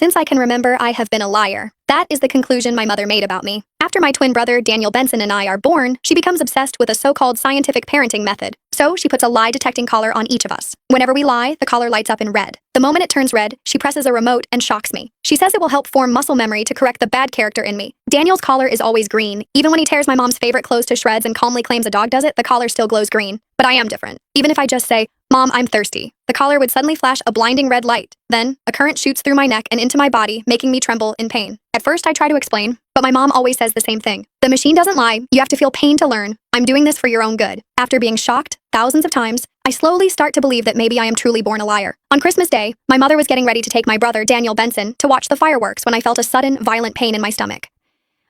Since I can remember, I have been a liar. That is the conclusion my mother made about me. After my twin brother, Daniel Benson, and I are born, she becomes obsessed with a so-called scientific parenting method. So she puts a lie-detecting collar on each of us. Whenever we lie, the collar lights up in red. The moment it turns red, she presses a remote and shocks me. She says it will help form muscle memory to correct the bad character in me. Daniel's collar is always green. Even when he tears my mom's favorite clothes to shreds and calmly claims a dog does it, the collar still glows green. But I am different. Even if I just say, "Mom, I'm thirsty," the collar would suddenly flash a blinding red light. Then, a current shoots through my neck and into my body, making me tremble in pain. At first, I try to explain, but my mom always says the same thing. The machine doesn't lie. You have to feel pain to learn. I'm doing this for your own good. After being shocked thousands of times, I slowly start to believe that maybe I am truly born a liar. On Christmas Day, my mother was getting ready to take my brother, Daniel Benson, to watch the fireworks when I felt a sudden, violent pain in my stomach.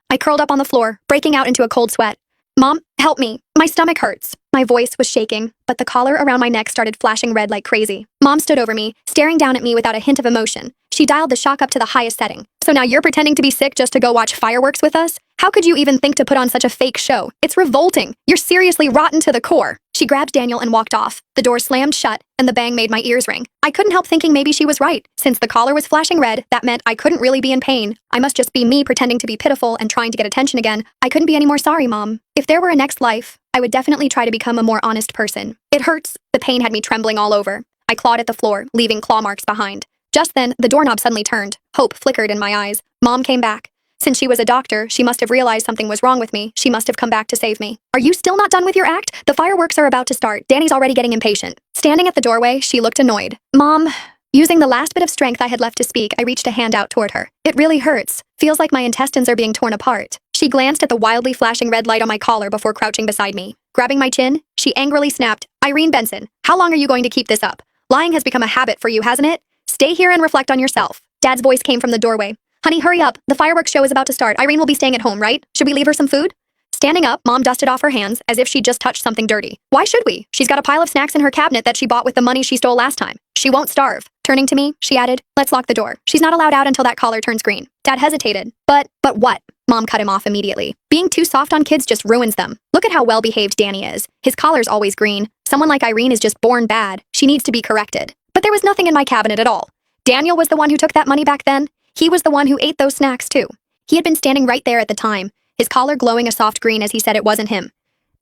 I curled up on the floor, breaking out into a cold sweat. "Mom, help me. My stomach hurts." My voice was shaking, but the collar around my neck started flashing red like crazy. Mom stood over me, staring down at me without a hint of emotion. She dialed the shock up to the highest setting. "So now you're pretending to be sick just to go watch fireworks with us? How could you even think to put on such a fake show? It's revolting. You're seriously rotten to the core." She grabbed Daniel and walked off. The door slammed shut, and the bang made my ears ring. I couldn't help thinking maybe she was right. Since the collar was flashing red, that meant I couldn't really be in pain. I must just be me pretending to be pitiful and trying to get attention again. I couldn't be any more sorry, Mom. If there were a next life, I would definitely try to become a more honest person. It hurts. The pain had me trembling all over. I clawed at the floor, leaving claw marks behind. Just then, the doorknob suddenly turned. Hope flickered in my eyes. Mom came back. Since she was a doctor, she must have realized something was wrong with me. She must have come back to save me. "Are you still not done with your act? The fireworks are about to start. Danny's already getting impatient." Standing at the doorway, she looked annoyed. "Mom." Using the last bit of strength I had left to speak, I reached a hand out toward her. "It really hurts. Feels like my intestines are being torn apart." She glanced at the wildly flashing red light on my collar before crouching beside me. Grabbing my chin, she angrily snapped, "Irene Benson, how long are you going to keep this up? Lying has become a habit for you, hasn't it? Stay here and reflect on yourself." Dad's voice came from the doorway. "Honey, hurry up. The fireworks show is about to start. Irene will be staying at home, right? Should we leave her some food?" Standing up, Mom dusted off her hands as if she'd just touched something dirty. "Why should we? She's got a pile of snacks in her cabinet that she bought with the money she stole last time. She won't starve." Turning to me, she added, "Let's lock the door. She's not allowed out until that collar turns green." Dad hesitated. But what?" Mom cut him off immediately. "Being too soft on kids just ruins them. Look at how well-behaved Danny is. His collar's always green. Someone like Irene is just born bad. She needs to be corrected." But there was nothing in my cabinet at all. Daniel was the one who took that money back then. He was the one who ate those snacks too. He had been standing right there at the time, his collar glowing a soft green as he said it wasn't him.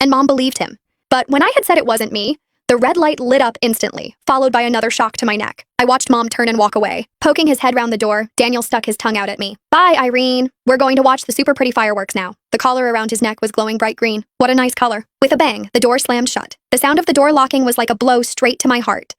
And Mom believed him. But when I had said it wasn't me, the red light lit up instantly, followed by another shock to my neck. I watched Mom turn and walk away. Poking his head round the door, Daniel stuck his tongue out at me. "Bye, Irene. We're going to watch the super pretty fireworks now." The collar around his neck was glowing bright green. What a nice color. With a bang, the door slammed shut. The sound of the door locking was like a blow straight to my heart.